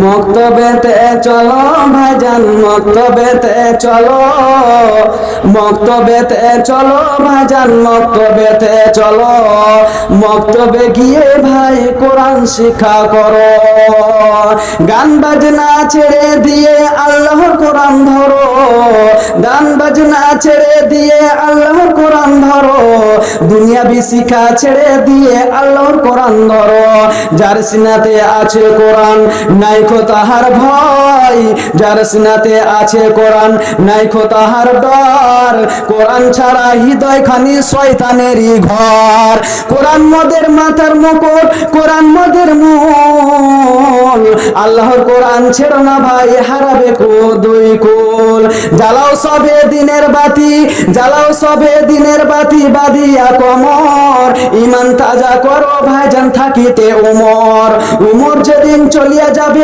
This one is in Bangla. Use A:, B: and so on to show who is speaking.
A: মক্তবেতে চলো ভাইজান, মক্তবেতে চলো, মক্তবেতে চলো ভাইজান, মক্তবেতে চলো। মক্তবে গিয়ে ভাই কোরআন শিক্ষা করো। গান বাজনা ছেড়ে দিয়ে আল্লাহর কোরআন ধরো, গান বাজনা ছেড়ে দিয়ে আল্লাহর কোরআন ধরো। দুনিয়াবি শিক্ষা ছেড়ে দিয়ে আল্লাহর কোরআন ধরো। যার সিনাতে আছে কোরআন নাইখো তাহার ভয়, যার সিনাতে আছে কোরআন নাইখো তাহার ডর। কোরআন ছাড়া হৃদয় খানি শয়তানেরই ঘর। কোরআন মোদের মাথার মুকুট, কোরআন মোদের মূল। আল্লাহর কোরআন ছেড়ো না ভাই, হারাবে দুই কুল। জ্বালাও সবে দিনের বাতি, জ্বালাও সবে দিনের বাতি বাদিয়া কমর। ইমান তাজা করো ভাইজান থাকিতে উমর, উমর যেদিন চলিয়া যাবে